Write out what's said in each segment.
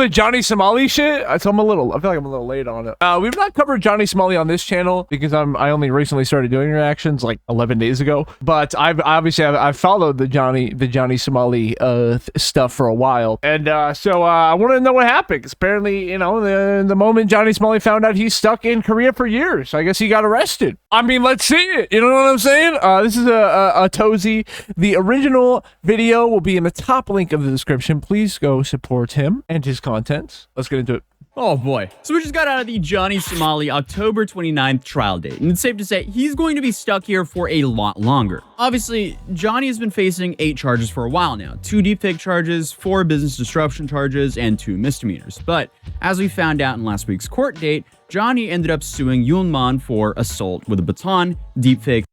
the Johnny Somali shit? So I feel like I'm a little late on it. We've not covered Johnny Somali on this channel because I only recently started doing reactions like 11 days ago. But I've followed the Johnny Somali stuff for a while, and so I want to know what happened. 'Cause apparently, you know, the moment Johnny Somali found out he's stuck in Korea for years, I guess he got arrested. I mean, let's see it. You know what I'm saying? This is a Tozy. The original video will be in the top link of the description. Please go support him and his content. Let's get into it. Oh boy. So we just got out of the Johnny Somali October 29th trial date, and it's safe to say he's going to be stuck here for a lot longer. Obviously, Johnny has been facing 8 charges for a while now. 2 deepfake charges, 4 business disruption charges, and 2 misdemeanors. But as we found out in last week's court date, Johnny ended up suing Yoonman for assault with a baton, deepfake,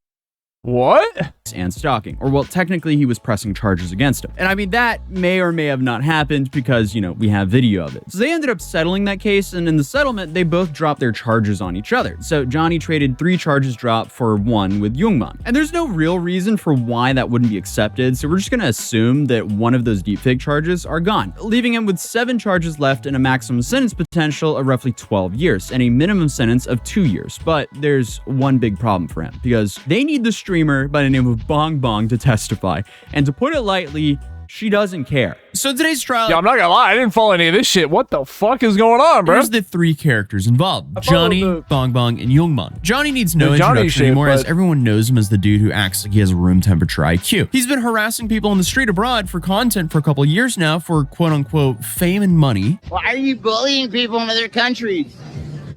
what? and stalking. Or, well, technically he was pressing charges against him. And I mean, that may or may have not happened because, you know, we have video of it. So they ended up settling that case, and in the settlement, they both dropped their charges on each other. So Johnny traded 3 charges dropped for 1 with Yoonman. And there's no real reason for why that wouldn't be accepted, so we're just gonna assume that one of those deepfake charges are gone, leaving him with 7 charges left and a maximum sentence potential of roughly 12 years and a minimum sentence of 2 years. But there's one big problem for him, because they need the streamer by the name of Bong Bong to testify, and to put it lightly, she doesn't care. So today's trial... Yeah, I'm not gonna lie, I didn't follow any of this shit. What the fuck is going on, bro? Here's the 3 characters involved. Johnny, Bong Bong, and Yoonman. Johnny needs no introduction anymore, as everyone knows him as the dude who acts like he has a room temperature IQ. He's been harassing people on the street abroad for content for a couple of years now for quote-unquote fame and money. Why are you bullying people in other countries?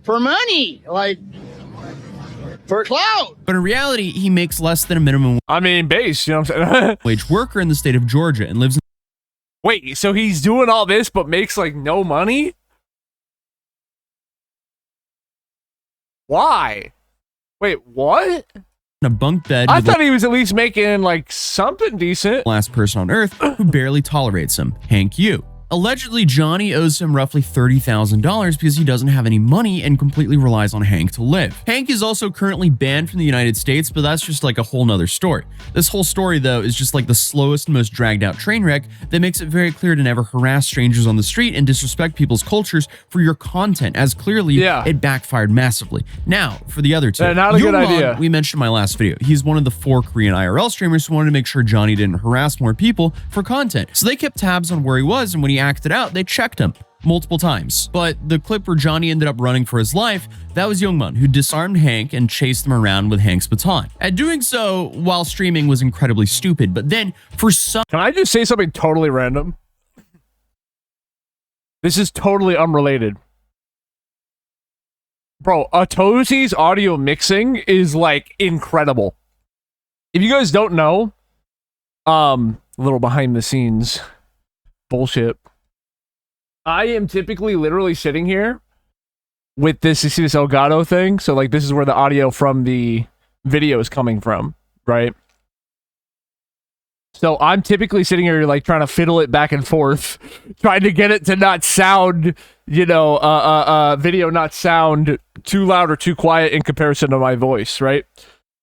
For money, like... for clout. But in reality, he makes less than a minimum base, you know what I'm saying? wage worker in the state of Georgia and lives in... Wait, so he's doing all this but makes like no money? Why? Wait, what? in a bunk bed. I thought he was at least making like something decent. Last person on earth who barely tolerates him, Hank Yu. Allegedly, Johnny owes him roughly $30,000 because he doesn't have any money and completely relies on Hank to live. Hank is also currently banned from the United States, but that's just like a whole nother story. This whole story, though, is just like the slowest and most dragged out train wreck that makes it very clear to never harass strangers on the street and disrespect people's cultures for your content, as clearly it backfired massively. Now, for the other 2. Not a good idea. We mentioned in my last video. He's one of the 4 Korean IRL streamers who wanted to make sure Johnny didn't harass more people for content. So they kept tabs on where he was, and when he acted out, they checked him multiple times. But the clip where Johnny ended up running for his life, that was Yoonman, who disarmed Hank and chased him around with Hank's baton. At doing so while streaming was incredibly stupid, but then for some... Can I just say something totally random? This is totally unrelated. Bro, Tozy's audio mixing is like incredible. If you guys don't know, a little behind the scenes bullshit. I am typically literally sitting here with this, you see this Elgato thing? So like this is where the audio from the video is coming from, right? So I'm typically sitting here like trying to fiddle it back and forth, trying to get it to not sound, you know, video not sound too loud or too quiet in comparison to my voice, right?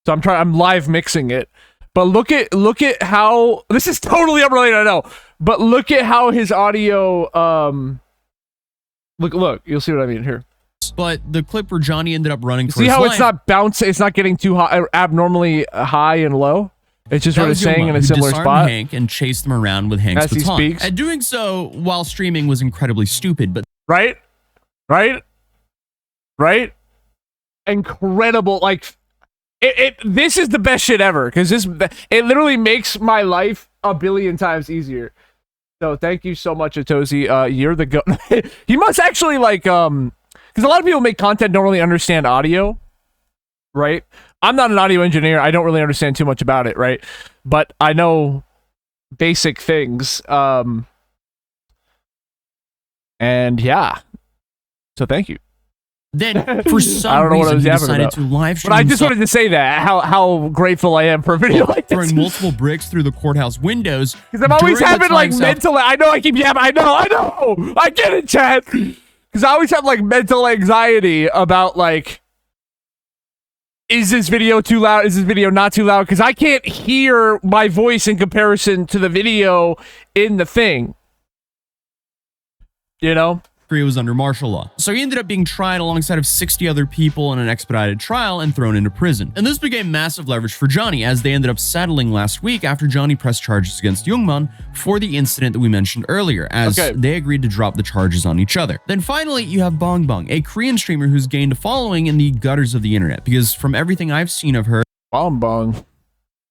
So I'm live mixing it. But look at how, this is totally unrelated, I know. But look at how his audio, look, you'll see what I mean here. But the clip where Johnny ended up running for his life. See how it's not not bouncing, it's not getting too high, abnormally high and low? It's just what it's saying in a similar spot. Hank and chased him around with Hank's baton. He speaks. And doing so while streaming was incredibly stupid, but... Right? Incredible, like... This is the best shit ever, because it literally makes my life a billion times easier. So thank you so much, Atozy. You're the go. He must actually like because a lot of people make content don't really understand audio, right? I'm not an audio engineer. I don't really understand too much about it, right? But I know basic things. And yeah. So thank you. Then, for some reason, he decided to live stream. But I just wanted to say that, how grateful I am for a video like this. Throwing multiple bricks through the courthouse windows. Because I'm always having, like, mental... I know I keep yapping. I know. I get it, chat. Because I always have, like, mental anxiety about, like... Is this video too loud? Is this video not too loud? Because I can't hear my voice in comparison to the video in the thing. You know? Korea was under martial law. So he ended up being tried alongside of 60 other people in an expedited trial and thrown into prison. And this became massive leverage for Johnny, as they ended up settling last week after Johnny pressed charges against Youngman for the incident that we mentioned earlier, as they agreed to drop the charges on each other. Then finally, you have Bong Bong, a Korean streamer who's gained a following in the gutters of the internet, because from everything I've seen of her, Bong Bong.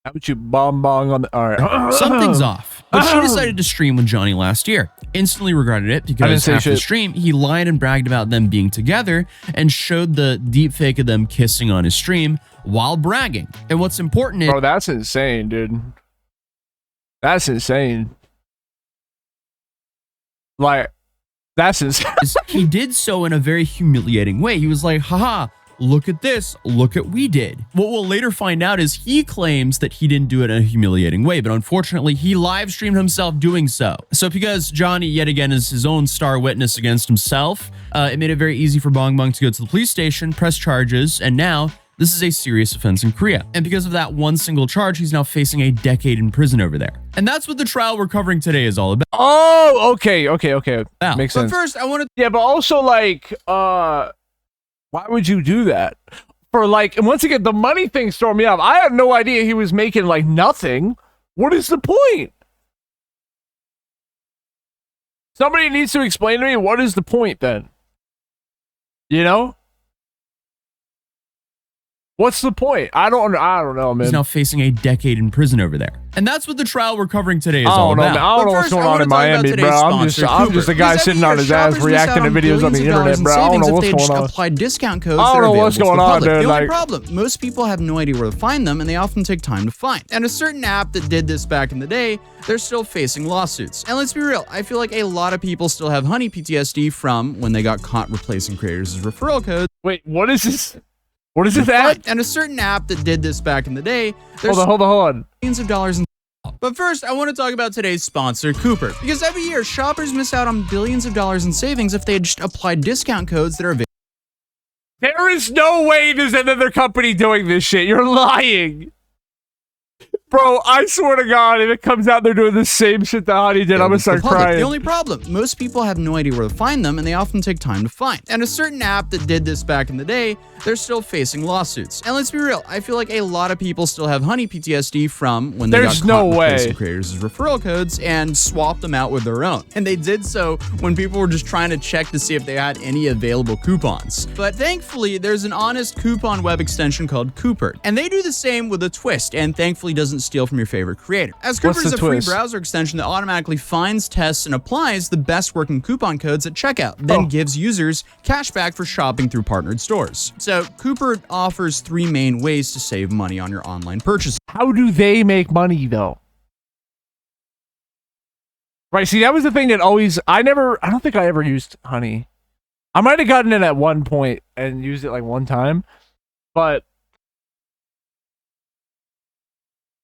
How about you bong on the... All right. Something's off. But she decided to stream with Johnny last year. Instantly regretted it because after the stream, he lied and bragged about them being together and showed the deep fake of them kissing on his stream while bragging. And what's important is... Bro, that's insane, dude. That's insane. Like, that's insane. He did so in a very humiliating way. He was like, haha, look at this, look at we did. What we'll later find out is he claims that he didn't do it in a humiliating way, but unfortunately he live streamed himself doing so. So because Johnny yet again is his own star witness against himself, it made it very easy for Bong Bong to go to the police station, press charges, and now this is a serious offense in Korea. And because of that one single charge, he's now facing a decade in prison over there. And that's what the trial we're covering today is all about. Oh, okay. Now, Makes sense. But first, I want to... Yeah, but also, like, why would you do that? For, like, and once again, the money thing's throwing me off. I had no idea he was making, like, nothing. What is the point? Somebody needs to explain to me what is the point, then? You know? What's the point? I don't know, man. He's now facing a decade in prison over there. And that's what the trial we're covering today is all about. I don't know what's going on in Miami, bro. I'm just a guy sitting on his ass reacting to videos on the internet, bro. I don't know what's going on. Applied discount codes. I don't know what's going on, dude. The only problem, most people have no idea where to find them, and they often take time to find. And a certain app that did this back in the day, they're still facing lawsuits. And let's be real, I feel like a lot of people still have honey PTSD from when they got caught replacing creators' referral codes. Wait, what is this? What is this app? And a certain app that did this back in the day, there's hold on. millions of dollars in. But first, I want to talk about today's sponsor, Cooper. Because every year, shoppers miss out on billions of dollars in savings if they had just applied discount codes that are available. There is no way there's another company doing this shit. You're lying. Bro, I swear to God, if it comes out they're doing the same shit that Honey did, I'm gonna start crying. The only problem, most people have no idea where to find them, and they often take time to find. And a certain app that did this back in the day, they're still facing lawsuits. And let's be real, I feel like a lot of people still have honey PTSD from when they got caught replacing creators' referral codes and swapped them out with their own. And they did so when people were just trying to check to see if they had any available coupons. But thankfully, there's an honest coupon web extension called Cooper. And they do the same with a twist, and thankfully doesn't steal from your favorite creator. As Cooper is a free browser extension that automatically finds, tests, and applies the best working coupon codes at checkout, then gives users cash back for shopping through partnered stores. So Cooper offers 3 main ways to save money on your online purchases. How do they make money, though? Right, see, that was the thing that always... I don't think I ever used Honey. I might have gotten it at one point and used it like one time, but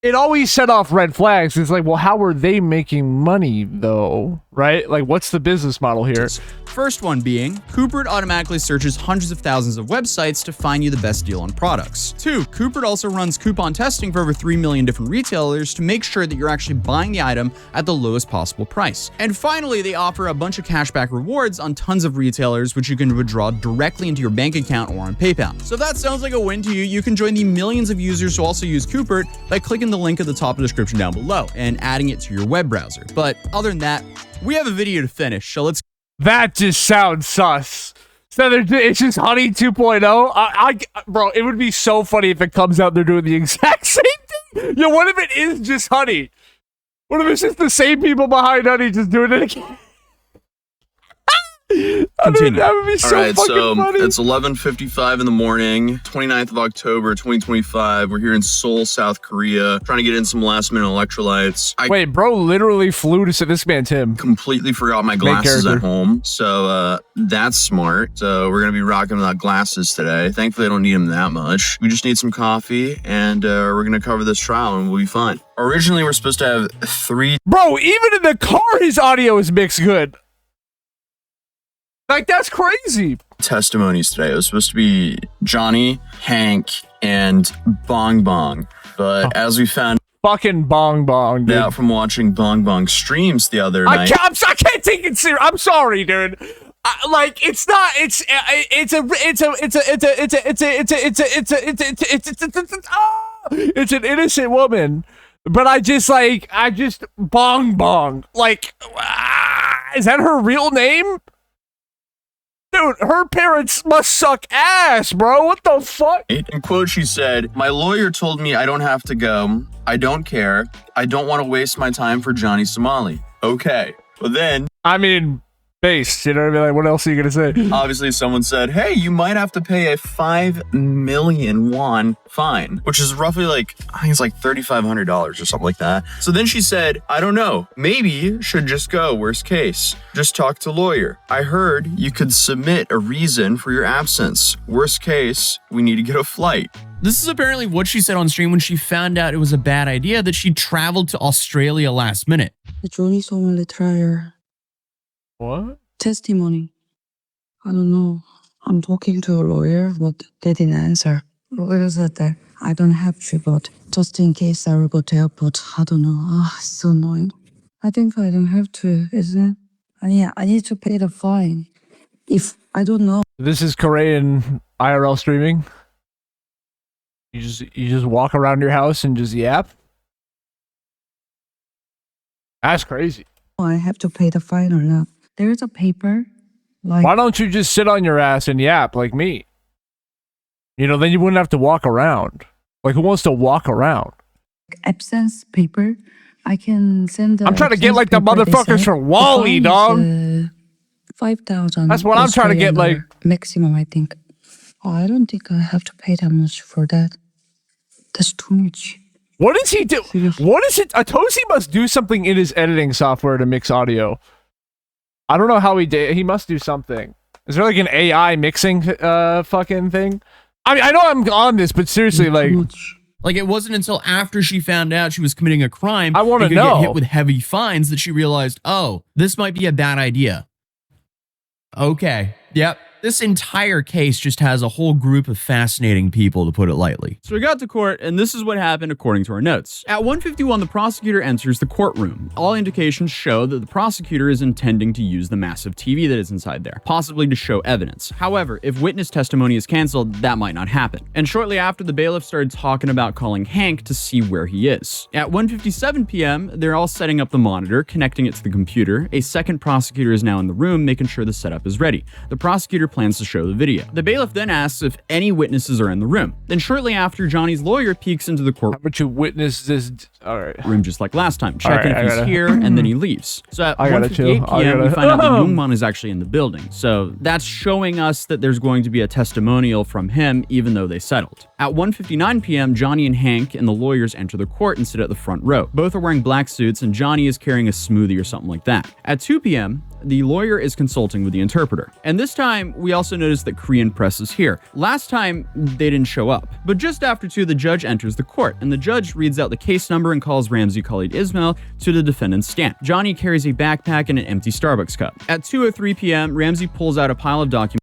it always set off red flags. It's like, well, how are they making money, though? Right? Like, what's the business model here? First one being, Cooper automatically searches hundreds of thousands of websites to find you the best deal on products. 2, Cooper also runs coupon testing for over 3 million different retailers to make sure that you're actually buying the item at the lowest possible price. And finally, they offer a bunch of cashback rewards on tons of retailers, which you can withdraw directly into your bank account or on PayPal. So if that sounds like a win to you, you can join the millions of users who also use Cooper by clicking the link at the top of the description down below and adding it to your web browser. But other than that, we have a video to finish, so let's... That just sounds sus. So it's just Honey 2.0. Bro, it would be so funny if it comes out they're doing the exact same thing. Yo, what if it is just Honey? What if it's just the same people behind Honey just doing it again? That would be so fucking funny. It's 11:55 in the morning, 29th of October, 2025. We're here in Seoul, South Korea, trying to get in some last minute electrolytes. Wait, bro literally flew to this man's him. Completely forgot my glasses at home. So that's smart. So we're going to be rocking without glasses today. Thankfully, I don't need them that much. We just need some coffee and we're going to cover this trial and we'll be fine. Originally, we're supposed to have 3. Bro, even in the car, his audio is mixed good. Like, that's crazy. Testimonies today. It was supposed to be Johnny, Hank, and Bong Bong. But as we found... fucking Bong Bong, dude. Out from watching Bong Bong streams the other I night. can't take it serious. I'm sorry, dude. Like it's not. It's an innocent woman, but I just Bong Bong. Like, is that her real name? Dude, her parents must suck ass, bro. What the fuck? In quote, she said, "My lawyer told me I don't have to go. I don't care. I don't want to waste my time for Johnny Somali." Okay. Well then, I mean, based, you know what I mean? Like, what else are you gonna say? obviously someone said, "Hey, you might have to pay a 5 million won fine," which is roughly like, I think it's like $3,500 or something like that. So then she said, "I don't know. Maybe should just go, worst case. Just talk to lawyer. I heard you could submit a reason for your absence. Worst case, we need to get a flight." This is apparently what she said on stream when she found out it was a bad idea that she traveled to Australia last minute. The Johnny Somali trial What? testimony. I don't know. I'm talking to a lawyer, but they didn't answer. Lawyer said that I don't have to, but just in case I will go to airport. I don't know. Ah, it's so annoying. I think I don't have to, isn't it? And yeah, I need to pay the fine. If I don't know. This is Korean IRL streaming. You just walk around your house and just yap. That's crazy. I have to pay the fine or not. There's a paper. Like, Why don't you just sit on your ass and yap like me? You know, then you wouldn't have to walk around. Like, who wants to walk around? absence paper. I can send the I'm trying to get absence like the paper, they motherfuckers said. from Wally, The dog. fine is, 5,000. That's what I'm trying to get, Australian like- dollar maximum, I think. Oh, I don't think I have to pay that much for that. That's too much. What does he do? What is it? Atosi must do something in his editing software to mix audio. I don't know how he did. He must do something. Is there like an AI mixing fucking thing? I mean, I know I'm on this, but seriously, like, Too much. Like, it wasn't until after she found out she was committing a crime I wanna and could know. get hit with heavy fines that she realized, oh, this might be a bad idea. Okay. Yep. This entire case just has a whole group of fascinating people, to put it lightly. So we got to court, and this is what happened according to our notes. At 1:51, the prosecutor enters the courtroom. All indications show that the prosecutor is intending to use the massive TV that is inside there, possibly to show evidence. However, if witness testimony is canceled, that might not happen. And shortly after, the bailiff started talking about calling Hank to see where he is. At 1:57 p.m., they're all setting up the monitor, connecting it to the computer. A second prosecutor is now in the room, making sure the setup is ready. The prosecutor plans to show the video. The bailiff then asks if any witnesses are in the room. Then shortly after, Johnny's lawyer peeks into the courtroom but you witnessed this. All right. just like last time, checking Alright, I if he's gotta- here, and then he leaves. So at I gotta 1:58 chill. I p.m., we gotta- find out that Youngman is actually in the building. So that's showing us that there's going to be a testimonial from him, even though they settled. At 1:59 p.m., Johnny and Hank and the lawyers enter the court and sit at the front row. Both are wearing black suits, and Johnny is carrying a smoothie or something like that. At 2 p.m., the lawyer is consulting with the interpreter. And this time, we also notice that Korean press is here. Last time, they didn't show up. But just after 2, the judge enters the court, and the judge reads out the case number and calls Ramzi Khalid Ismail to the defendant's stand. Johnny carries a backpack and an empty Starbucks cup. At 2:03 p.m., Ramzi pulls out a pile of documents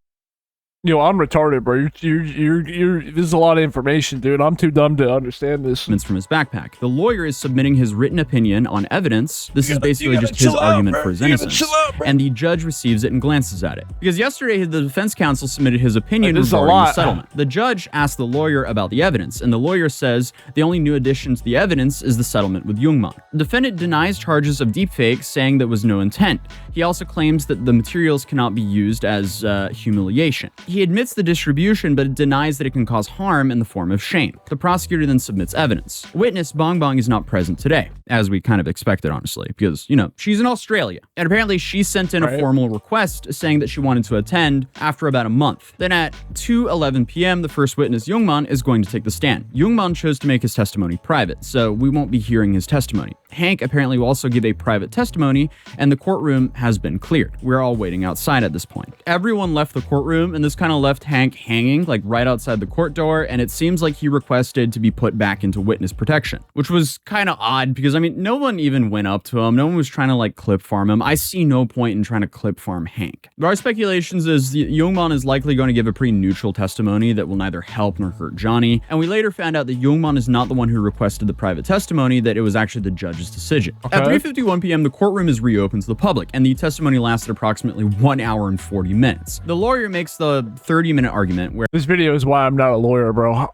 Yo, I'm retarded, bro. You're. This is a lot of information, dude. I'm too dumb to understand this. from his backpack. The lawyer is submitting his written opinion on evidence. This is basically gotta just his chill out, argument bro. for his You gotta innocence. chill out, bro. And the judge receives it and glances at it. Because yesterday, the defense counsel submitted his opinion This is a regarding the lot. settlement. The judge asked the lawyer about the evidence, and the lawyer says the only new addition to the evidence is the settlement with Youngman. The defendant denies charges of deepfake, saying there was no intent. He also claims that the materials cannot be used as humiliation. He admits the distribution, but denies that it can cause harm in the form of shame. The prosecutor then submits evidence. Witness Bong Bong is not present today, as we kind of expected, honestly, because, you know, she's in Australia. And apparently she sent in a formal request saying that she wanted to attend after about a month. Then at 2:11 p.m., the first witness, Youngman, is going to take the stand. Youngman chose to make his testimony private, so we won't be hearing his testimony. Hank apparently will also give a private testimony, and the courtroom has been cleared. We're all waiting outside at this point. Everyone left the courtroom, and this kind of left Hank hanging, like right outside the court door, and it seems like he requested to be put back into witness protection, which was kind of odd because Because, I mean, no one even went up to him. No one was trying to, like, clip farm him. I see no point in trying to clip farm Hank. There are speculations as Youngman is likely going to give a pretty neutral testimony that will neither help nor hurt Johnny. And we later found out that Youngman is not the one who requested the private testimony, that it was actually the judge's decision. Okay. At 3:51 p.m., the courtroom is reopened to the public, and the testimony lasted approximately 1 hour and 40 minutes. The lawyer makes the 30-minute argument where this video is why I'm not a lawyer, bro.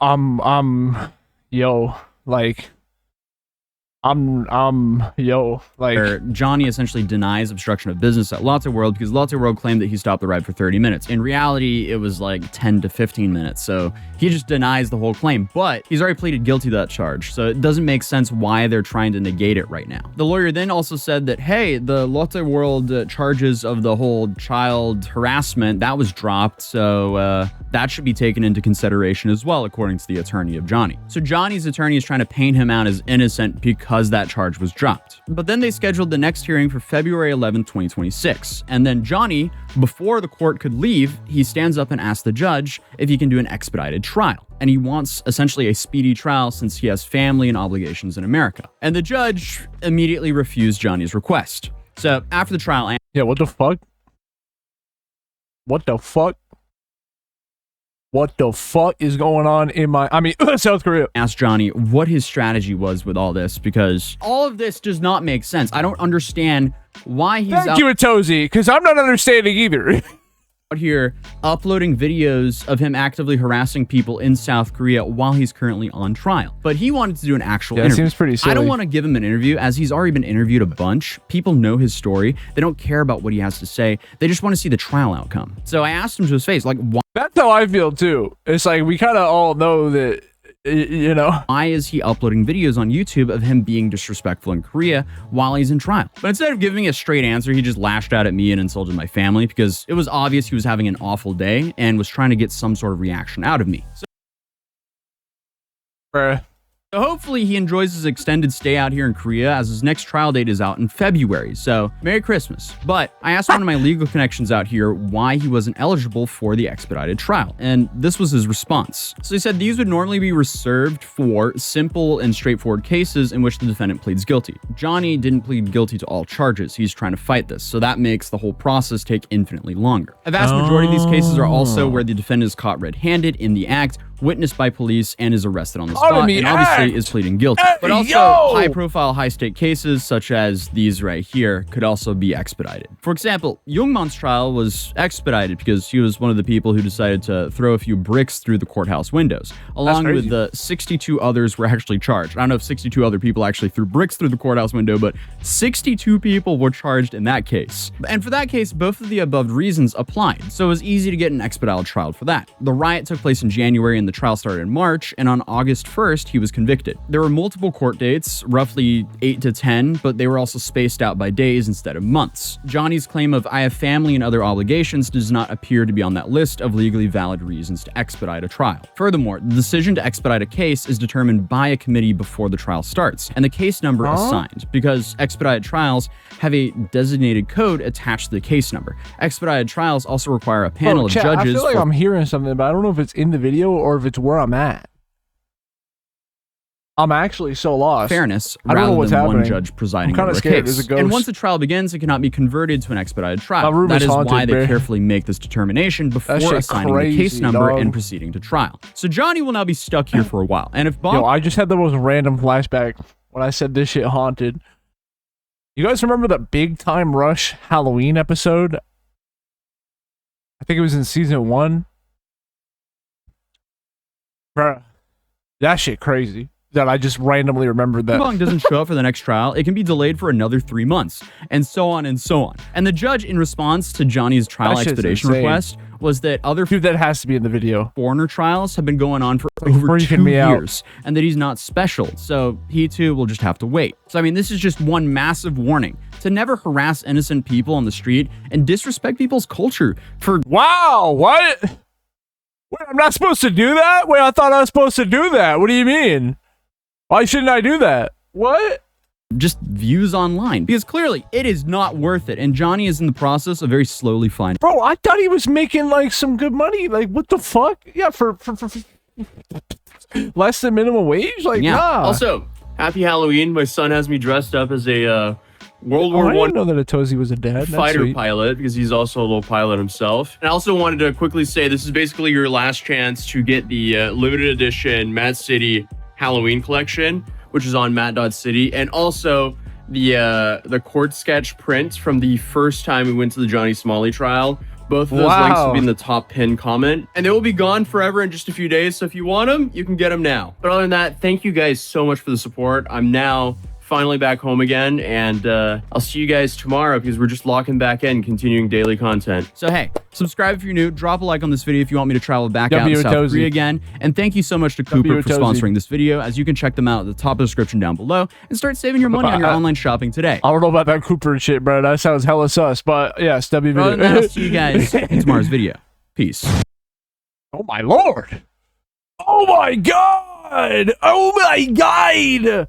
where Johnny essentially denies obstruction of business at Lotte World because Lotte World claimed that he stopped the ride for 30 minutes. In reality, it was like 10 to 15 minutes. So he just denies the whole claim, but he's already pleaded guilty to that charge. So it doesn't make sense why they're trying to negate it right now. The lawyer then also said that, hey, the Lotte World charges of the whole child harassment, that was dropped. So that should be taken into consideration as well, according to the attorney of Johnny. So Johnny's attorney is trying to paint him out as innocent because that charge was dropped. But then they scheduled the next hearing for February 11th, 2026. And then Johnny, before the court could leave, he stands up and asks the judge if he can do an expedited trial. And he wants essentially a speedy trial since he has family and obligations in America. And the judge immediately refused Johnny's request. So after the trial... Yeah, what the fuck? What the fuck? What the fuck is going on in South Korea? Asked Johnny what his strategy was with all this, because all of this does not make sense. I don't understand why he's Thank you, Atozy, because I'm not understanding either. Out here uploading videos of him actively harassing people in South Korea while he's currently on trial. But he wanted to do an actual interview. Seems pretty silly. I don't want to give him an interview as he's already been interviewed a bunch. People know his story. They don't care about what he has to say. They just want to see the trial outcome. So I asked him to his face, like, why? That's how I feel too. It's like we kind of all know that, you know. Why is he uploading videos on YouTube of him being disrespectful in Korea while he's in trial? But instead of giving me a straight answer, he just lashed out at me and insulted my family because it was obvious he was having an awful day and was trying to get some sort of reaction out of me. So hopefully he enjoys his extended stay out here in Korea, as his next trial date is out in February. So Merry Christmas. But I asked one of my legal connections out here why he wasn't eligible for the expedited trial, and this was his response. So he said these would normally be reserved for simple and straightforward cases in which the defendant pleads guilty. Johnny didn't plead guilty to all charges. He's trying to fight this, so that makes the whole process take infinitely longer. A vast majority of these cases are also where the defendant is caught red-handed in the act, witnessed by police, and is arrested on the spot, and obviously is pleading guilty. But also, high-profile, high-stake cases, such as these right here, could also be expedited. For example, Youngman's trial was expedited because he was one of the people who decided to throw a few bricks through the courthouse windows, along with the 62 others were actually charged. I don't know if 62 other people actually threw bricks through the courthouse window, but 62 people were charged in that case. And for that case, both of the above reasons applied, so it was easy to get an expedited trial for that. The riot took place in January, and the trial started in March, and on August 1st, he was convicted. There were multiple court dates, roughly 8 to 10, but they were also spaced out by days instead of months. Johnny's claim of "I have family and other obligations" does not appear to be on that list of legally valid reasons to expedite a trial. Furthermore, the decision to expedite a case is determined by a committee before the trial starts, and the case number assigned, because expedited trials have a designated code attached to the case number. Expedited trials also require a panel of judges. I feel like I'm hearing something, but I don't know if it's in the video or if it's where I'm at. I'm actually so lost. Fairness, I don't know what's rather than happening. one judge presiding I'm kind over of a scared. case. There's a ghost. And once the trial begins, it cannot be converted to an expedited trial. My room That is is haunted, why they bro. carefully make this determination before shit assigning crazy, the case number dog. and proceeding to trial. So Johnny will now be stuck here for a while. And if Bob... Yo, I just had the most random flashback when I said this shit haunted. You guys remember the Big Time Rush Halloween episode? I think it was in season 1. Bruh. That shit crazy. That I just randomly remembered that. If Bong doesn't show up for the next trial, it can be delayed for another 3 months, and so on and so on. And the judge, in response to Johnny's trial That shit's expedition insane. request, was that other Dude, that has to be in the video. foreigner trials have been going on for over freaking 2 me out. years, and that he's not special, so he too will just have to wait. So I mean, this is just one massive warning to never harass innocent people on the street and disrespect people's culture for... Wow, what? Wait, I'm not supposed to do that? Wait, I thought I was supposed to do that. What do you mean? Why shouldn't I do that? What? just views online, because clearly it is not worth it, and Johnny is in the process of very slowly finding. Bro, I thought he was making like some good money. Like, what the fuck? Yeah, for less than minimum wage? Like, Yeah. nah. Also, Happy Halloween. My son has me dressed up as a World War I I didn't know that Atozi was a dad. That's fighter sweet. pilot, because he's also a little pilot himself. And I also wanted to quickly say this is basically your last chance to get the limited edition Matt City Halloween collection, which is on matt.city, and also the court sketch print from the first time we went to the Johnny Somali trial. Both of those links will be in the top pinned comment, and they will be gone forever in just a few days. So if you want them, you can get them now. But other than that, thank you guys so much for the support. I'm now finally back home again, and I'll see you guys tomorrow because we're just locking back in, continuing daily content. So hey, subscribe if you're new, drop a like on this video if you want me to travel back out W to South Atozi. Korea again, and thank you so much to Cooper for Atozi. sponsoring this video, as you can check them out at the top of the description down below, and start saving your money on your online shopping today. I don't know about that Cooper shit, bro. That sounds hella sus, but yes, W Other video. than that, I'll see you guys in tomorrow's video. Peace. Oh my lord! Oh my god! Oh my god!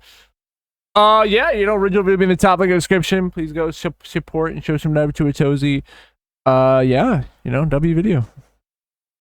Yeah, you know, original video will be in the top link in the description. Please go support and show some love to Atozi. Yeah, you know, W video.